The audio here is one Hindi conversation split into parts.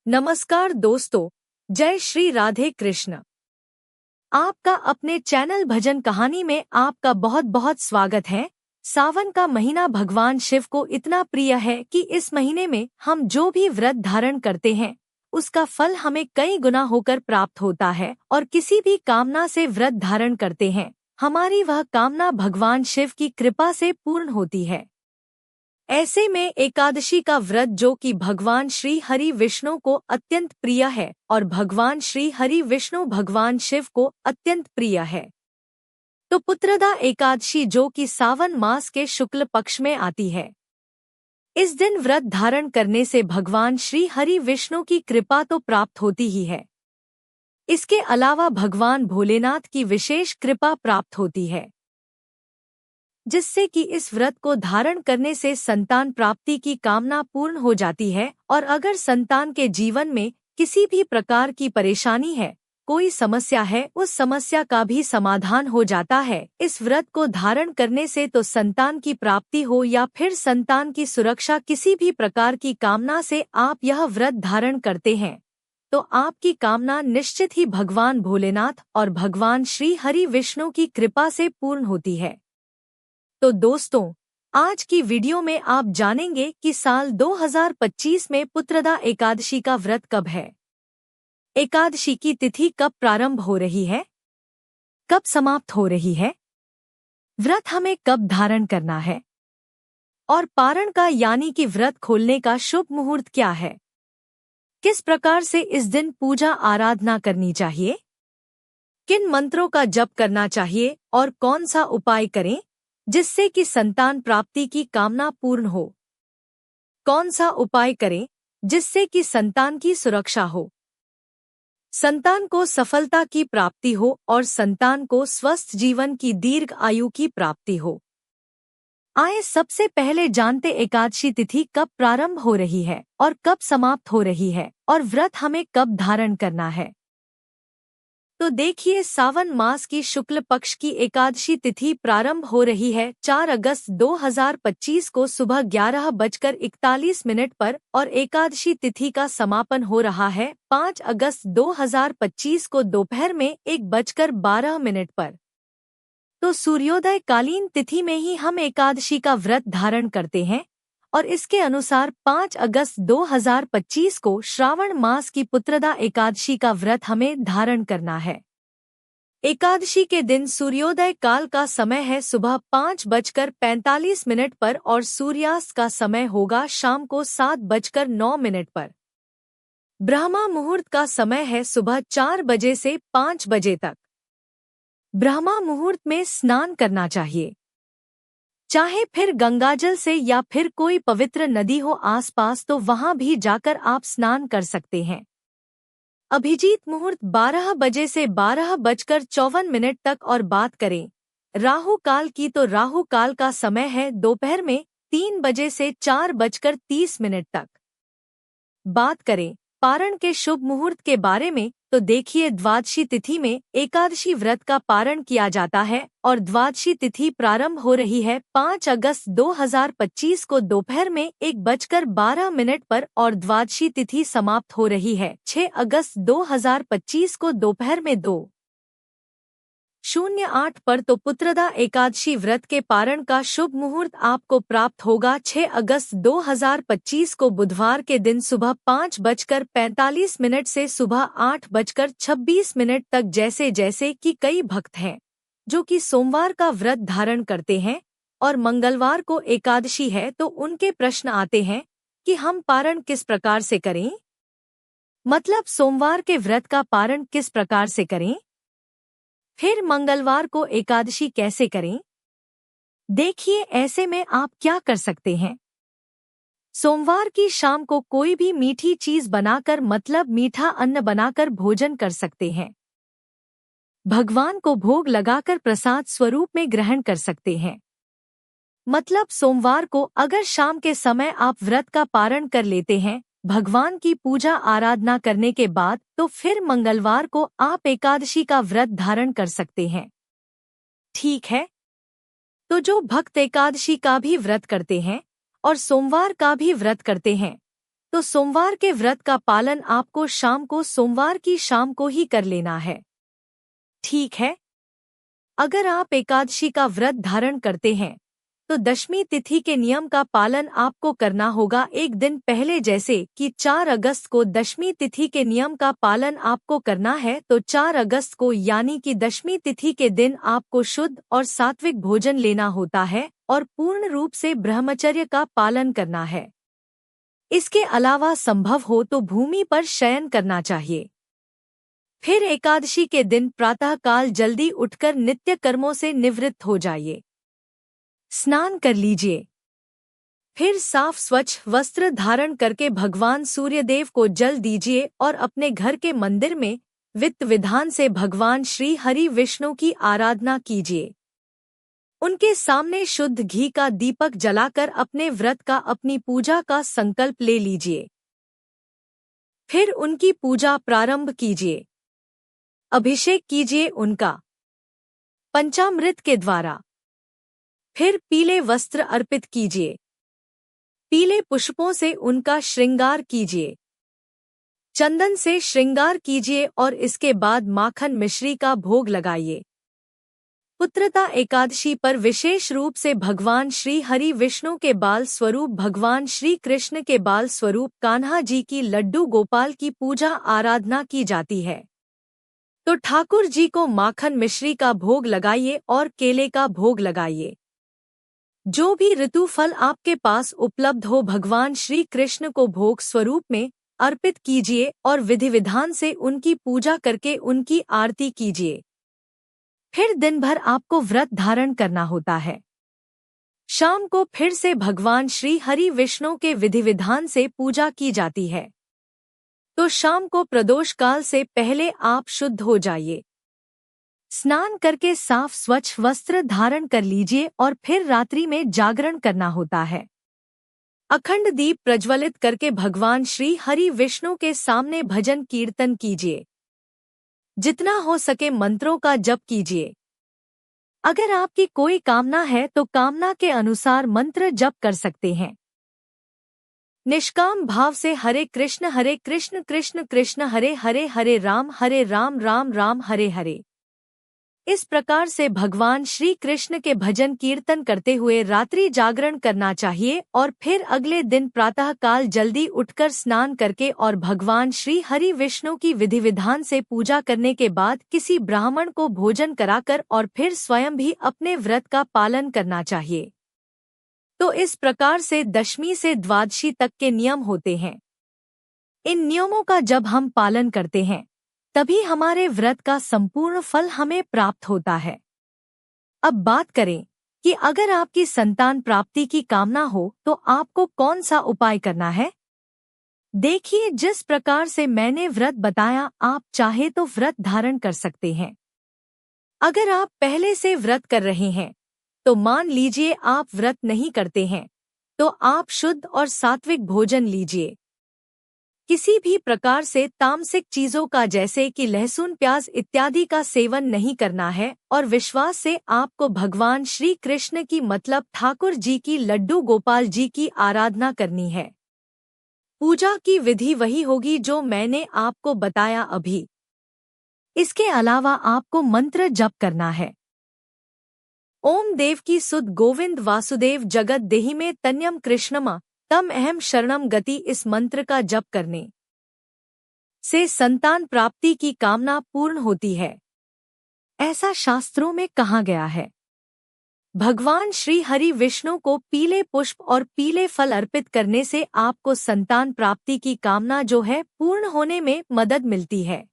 नमस्कार दोस्तों, जय श्री राधे कृष्ण। आपका अपने चैनल भजन कहानी में आपका बहुत बहुत स्वागत है। सावन का महीना भगवान शिव को इतना प्रिय है कि इस महीने में हम जो भी व्रत धारण करते हैं उसका फल हमें कई गुना होकर प्राप्त होता है, और किसी भी कामना से व्रत धारण करते हैं हमारी वह कामना भगवान शिव की कृपा से पूर्ण होती है। ऐसे में एकादशी का व्रत जो कि भगवान श्री हरि विष्णु को अत्यंत प्रिय है और भगवान श्री हरि विष्णु भगवान शिव को अत्यंत प्रिय है, तो पुत्रदा एकादशी जो कि सावन मास के शुक्ल पक्ष में आती है। इस दिन व्रत धारण करने से भगवान श्री हरि विष्णु की कृपा तो प्राप्त होती ही है, इसके अलावा भगवान भोलेनाथ की विशेष कृपा प्राप्त होती है, जिससे कि इस व्रत को धारण करने से संतान प्राप्ति की कामना पूर्ण हो जाती है। और अगर संतान के जीवन में किसी भी प्रकार की परेशानी है, कोई समस्या है, उस समस्या का भी समाधान हो जाता है इस व्रत को धारण करने से। तो संतान की प्राप्ति हो या फिर संतान की सुरक्षा, किसी भी प्रकार की कामना से आप यह व्रत धारण करते हैं तो आपकी कामना निश्चित ही भगवान भोलेनाथ और भगवान श्री हरि विष्णु की कृपा से पूर्ण होती है। तो दोस्तों, आज की वीडियो में आप जानेंगे कि साल 2025 में पुत्रदा एकादशी का व्रत कब है, एकादशी की तिथि कब प्रारंभ हो रही है, कब समाप्त हो रही है, व्रत हमें कब धारण करना है, और पारण का यानी कि व्रत खोलने का शुभ मुहूर्त क्या है, किस प्रकार से इस दिन पूजा आराधना करनी चाहिए, किन मंत्रों का जप करना चाहिए और कौन सा उपाय करें जिससे कि संतान प्राप्ति की कामना पूर्ण हो, कौन सा उपाय करें जिससे कि संतान की सुरक्षा हो, संतान को सफलता की प्राप्ति हो और संतान को स्वस्थ जीवन की दीर्घ आयु की प्राप्ति हो। आइए सबसे पहले जानते एकादशी तिथि कब प्रारंभ हो रही है और कब समाप्त हो रही है, और व्रत हमें कब धारण करना है। तो देखिए, सावन मास की शुक्ल पक्ष की एकादशी तिथि प्रारंभ हो रही है 4 अगस्त 2025 को सुबह 11:41 पर, और एकादशी तिथि का समापन हो रहा है 5 अगस्त 2025 को दोपहर में 1:12 पर। तो सूर्योदय कालीन तिथि में ही हम एकादशी का व्रत धारण करते हैं, और इसके अनुसार 5 अगस्त 2025 को श्रावण मास की पुत्रदा एकादशी का व्रत हमें धारण करना है। एकादशी के दिन सूर्योदय काल का समय है सुबह 5:45 पर, और सूर्यास्त का समय होगा शाम को 7:09 पर। ब्रह्मा मुहूर्त का समय है सुबह 4 बजे से 5 बजे तक। ब्रह्मा मुहूर्त में स्नान करना चाहिए, चाहे फिर गंगाजल से या फिर कोई पवित्र नदी हो आसपास, तो वहां भी जाकर आप स्नान कर सकते हैं। अभिजीत मुहूर्त 12 बजे से 12:54 तक। और बात करें राहु काल की, तो राहु काल का समय है दोपहर में 3 बजे से 4:30 तक। बात करें पारण के शुभ मुहूर्त के बारे में, तो देखिए, द्वादशी तिथि में एकादशी व्रत का पारण किया जाता है, और द्वादशी तिथि प्रारंभ हो रही है 5 अगस्त 2025 को दोपहर में 1:12 पर, और द्वादशी तिथि समाप्त हो रही है 6 अगस्त 2025 को दोपहर में 2:08 पर। तो पुत्रदा एकादशी व्रत के पारण का शुभ मुहूर्त आपको प्राप्त होगा 6 अगस्त 2025 को बुधवार के दिन सुबह 5:45 से सुबह 8:26 तक। जैसे जैसे कि कई भक्त हैं जो कि सोमवार का व्रत धारण करते हैं और मंगलवार को एकादशी है, तो उनके प्रश्न आते हैं कि हम पारण किस प्रकार से करें, मतलब सोमवार के व्रत का पारण किस प्रकार से करें, फिर मंगलवार को एकादशी कैसे करें। देखिए, ऐसे में आप क्या कर सकते हैं। सोमवार की शाम को कोई भी मीठी चीज बनाकर, मतलब मीठा अन्न बनाकर भोजन कर सकते हैं। भगवान को भोग लगाकर प्रसाद स्वरूप में ग्रहण कर सकते हैं। मतलब सोमवार को अगर शाम के समय आप व्रत का पारण कर लेते हैं भगवान की पूजा आराधना करने के बाद, तो फिर मंगलवार को आप एकादशी का व्रत धारण कर सकते हैं। ठीक है, तो जो भक्त एकादशी का भी व्रत करते हैं और सोमवार का भी व्रत करते हैं, तो सोमवार के व्रत का पालन आपको शाम को सोमवार की शाम को ही कर लेना है। ठीक है। अगर आप एकादशी का व्रत धारण करते हैं तो दशमी तिथि के नियम का पालन आपको करना होगा एक दिन पहले, जैसे कि 4 अगस्त को दशमी तिथि के नियम का पालन आपको करना है। तो 4 अगस्त को यानी कि दशमी तिथि के दिन आपको शुद्ध और सात्विक भोजन लेना होता है और पूर्ण रूप से ब्रह्मचर्य का पालन करना है। इसके अलावा संभव हो तो भूमि पर शयन करना चाहिए। फिर एकादशी के दिन प्रातः काल जल्दी उठकर नित्य कर्मों से निवृत्त हो जाइए। स्नान कर लीजिए। फिर साफ स्वच्छ वस्त्र धारण करके भगवान सूर्यदेव को जल दीजिए और अपने घर के मंदिर में वित्त विधान से भगवान श्री हरि विष्णु की आराधना कीजिए। उनके सामने शुद्ध घी का दीपक जलाकर अपने व्रत का, अपनी पूजा का संकल्प ले लीजिए। फिर उनकी पूजा प्रारंभ कीजिए। अभिषेक कीजिए उनका पंचामृत के द्वारा। फिर पीले वस्त्र अर्पित कीजिए। पीले पुष्पों से उनका श्रृंगार कीजिए। चंदन से श्रृंगार कीजिए और इसके बाद माखन मिश्री का भोग लगाइए। पुत्रता एकादशी पर विशेष रूप से भगवान श्री हरि विष्णु के बाल स्वरूप भगवान श्री कृष्ण के बाल स्वरूप कान्हा जी की लड्डू गोपाल की पूजा आराधना की जाती है। तो ठाकुर जी को माखन मिश्री का भोग लगाइए और केले का भोग लगाइए। जो भी ऋतु फल आपके पास उपलब्ध हो भगवान श्री कृष्ण को भोग स्वरूप में अर्पित कीजिए और विधि विधान से उनकी पूजा करके उनकी आरती कीजिए। फिर दिन भर आपको व्रत धारण करना होता है। शाम को फिर से भगवान श्री हरि विष्णु के विधि विधान से पूजा की जाती है। तो शाम को प्रदोष काल से पहले आप शुद्ध हो जाइए। स्नान करके साफ स्वच्छ वस्त्र धारण कर लीजिए और फिर रात्रि में जागरण करना होता है। अखंड दीप प्रज्वलित करके भगवान श्री हरि विष्णु के सामने भजन कीर्तन कीजिए। जितना हो सके मंत्रों का जप कीजिए। अगर आपकी कोई कामना है तो कामना के अनुसार मंत्र जप कर सकते हैं। निष्काम भाव से हरे कृष्ण कृष्ण कृष्ण हरे हरे, हरे राम राम राम हरे हरे। इस प्रकार से भगवान श्री कृष्ण के भजन कीर्तन करते हुए रात्रि जागरण करना चाहिए और फिर अगले दिन प्रातः काल जल्दी उठकर स्नान करके और भगवान श्री हरि विष्णु की विधि विधान से पूजा करने के बाद किसी ब्राह्मण को भोजन कराकर और फिर स्वयं भी अपने व्रत का पालन करना चाहिए। तो इस प्रकार से दशमी से द्वादशी तक के नियम होते हैं। इन नियमों का जब हम पालन करते हैं तभी हमारे व्रत का संपूर्ण फल हमें प्राप्त होता है। अब बात करें कि अगर आपकी संतान प्राप्ति की कामना हो तो आपको कौन सा उपाय करना है। देखिए, जिस प्रकार से मैंने व्रत बताया आप चाहे तो व्रत धारण कर सकते हैं। अगर आप पहले से व्रत कर रहे हैं तो मान लीजिए आप व्रत नहीं करते हैं तो आप शुद्ध और सात्विक भोजन लीजिए। किसी भी प्रकार से तामसिक चीजों का जैसे कि लहसुन प्याज इत्यादि का सेवन नहीं करना है और विश्वास से आपको भगवान श्री कृष्ण की मतलब ठाकुर जी की लड्डू गोपाल जी की आराधना करनी है। पूजा की विधि वही होगी जो मैंने आपको बताया अभी। इसके अलावा आपको मंत्र जप करना है। ओम देव की सुध गोविंद वासुदेव जगत देहि में तन्यम कृष्णमा तम अहम शरणम गति। इस मंत्र का जप करने से संतान प्राप्ति की कामना पूर्ण होती है, ऐसा शास्त्रों में कहा गया है। भगवान श्री हरि विष्णु को पीले पुष्प और पीले फल अर्पित करने से आपको संतान प्राप्ति की कामना जो है पूर्ण होने में मदद मिलती है।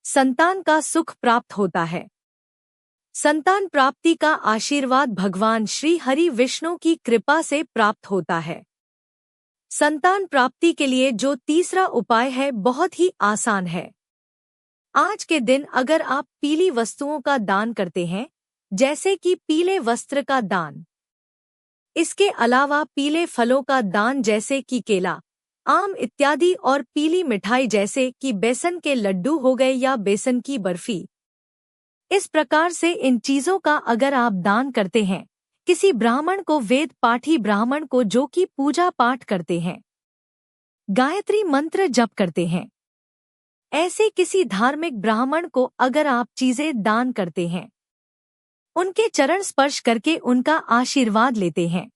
संतान का सुख प्राप्त होता है। संतान प्राप्ति का आशीर्वाद भगवान श्री हरि विष्णु की कृपा से प्राप्त होता है। संतान प्राप्ति के लिए जो तीसरा उपाय है बहुत ही आसान है। आज के दिन अगर आप पीली वस्तुओं का दान करते हैं, जैसे कि पीले वस्त्र का दान, इसके अलावा पीले फलों का दान जैसे कि केला, आम इत्यादि और पीली मिठाई जैसे कि बेसन के लड्डू हो गए या बेसन की बर्फी, इस प्रकार से इन चीजों का अगर आप दान करते हैं किसी ब्राह्मण को, वेद पाठी ब्राह्मण को जो कि पूजा पाठ करते हैं, गायत्री मंत्र जप करते हैं। ऐसे किसी धार्मिक ब्राह्मण को अगर आप चीजें दान करते हैं, उनके चरण स्पर्श करके उनका आशीर्वाद लेते हैं,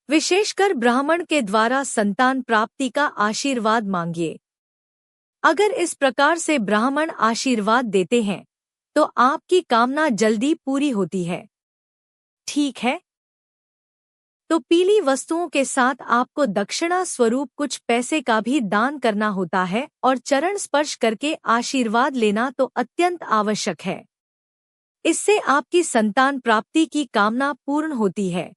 विशेषकर ब्राह्मण के द्वारा संतान प्राप्ति का आशीर्वाद मांगिए। अगर इस प्रकार से ब्राह्मण आशीर्वाद देते हैं तो आपकी कामना जल्दी पूरी होती है। ठीक है, तो पीली वस्तुओं के साथ आपको दक्षिणा स्वरूप कुछ पैसे का भी दान करना होता है और चरण स्पर्श करके आशीर्वाद लेना तो अत्यंत आवश्यक है। इससे आपकी संतान प्राप्ति की कामना पूर्ण होती है।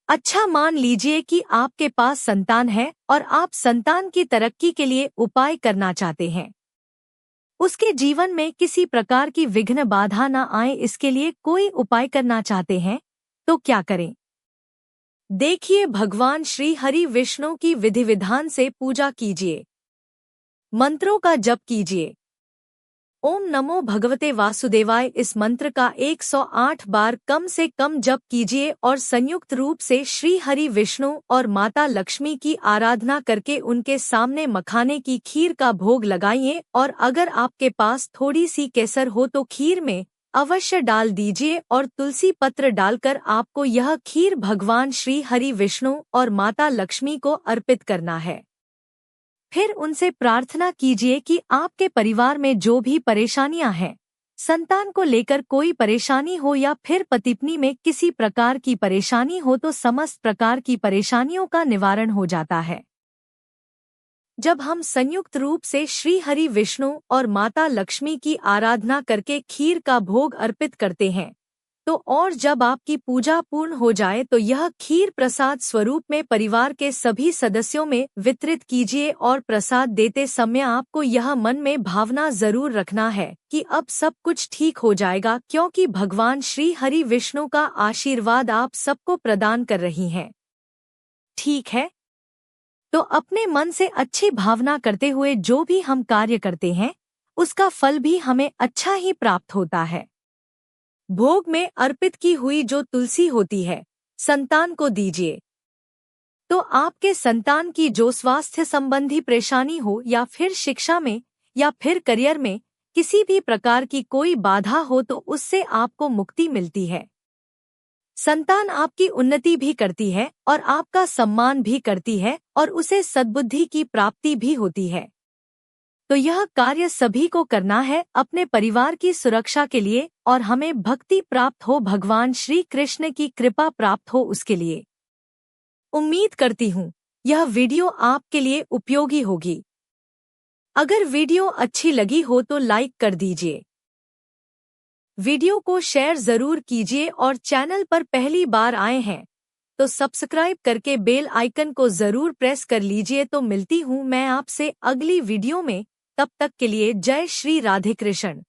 अच्छा, मान लीजिए कि आपके पास संतान है और आप संतान की तरक्की के लिए उपाय करना चाहते हैं। उसके जीवन में किसी प्रकार की विघ्न बाधा न आए, इसके लिए कोई उपाय करना चाहते हैं तो क्या करें? देखिए, भगवान श्री हरि विष्णु की विधि विधान से पूजा कीजिए, मंत्रों का जप कीजिए। ओम नमो भगवते वासुदेवाय इस मंत्र का 108 बार कम से कम जप कीजिए और संयुक्त रूप से श्री हरि विष्णु और माता लक्ष्मी की आराधना करके उनके सामने मखाने की खीर का भोग लगाइए। और अगर आपके पास थोड़ी सी केसर हो तो खीर में अवश्य डाल दीजिए और तुलसी पत्र डालकर आपको यह खीर भगवान श्री हरि विष्णु और माता लक्ष्मी को अर्पित करना है। फिर उनसे प्रार्थना कीजिए कि आपके परिवार में जो भी परेशानियां हैं, संतान को लेकर कोई परेशानी हो या फिर पति पत्नी में किसी प्रकार की परेशानी हो, तो समस्त प्रकार की परेशानियों का निवारण हो जाता है। जब हम संयुक्त रूप से श्री हरि विष्णु और माता लक्ष्मी की आराधना करके खीर का भोग अर्पित करते हैं तो और जब आपकी पूजा पूर्ण हो जाए तो यह खीर प्रसाद स्वरूप में परिवार के सभी सदस्यों में वितरित कीजिए। और प्रसाद देते समय आपको यह मन में भावना जरूर रखना है कि अब सब कुछ ठीक हो जाएगा, क्योंकि भगवान श्री हरि विष्णु का आशीर्वाद आप सबको प्रदान कर रही हैं। ठीक है, तो अपने मन से अच्छी भावना करते हुए जो भी हम कार्य करते हैं उसका फल भी हमें अच्छा ही प्राप्त होता है। भोग में अर्पित की हुई जो तुलसी होती है संतान को दीजिए, तो आपके संतान की जो स्वास्थ्य संबंधी परेशानी हो या फिर शिक्षा में या फिर करियर में किसी भी प्रकार की कोई बाधा हो तो उससे आपको मुक्ति मिलती है। संतान आपकी उन्नति भी करती है और आपका सम्मान भी करती है और उसे सद्बुद्धि की प्राप्ति भी होती है। तो यह कार्य सभी को करना है अपने परिवार की सुरक्षा के लिए और हमें भक्ति प्राप्त हो, भगवान श्री कृष्ण की कृपा प्राप्त हो उसके लिए। उम्मीद करती हूँ यह वीडियो आपके लिए उपयोगी होगी। अगर वीडियो अच्छी लगी हो तो लाइक कर दीजिए, वीडियो को शेयर जरूर कीजिए और चैनल पर पहली बार आए हैं तो सब्सक्राइब करके बेल आइकन को जरूर प्रेस कर लीजिए। तो मिलती हूँ मैं आपसे अगली वीडियो में, तब तक के लिए जय श्री राधे कृष्ण।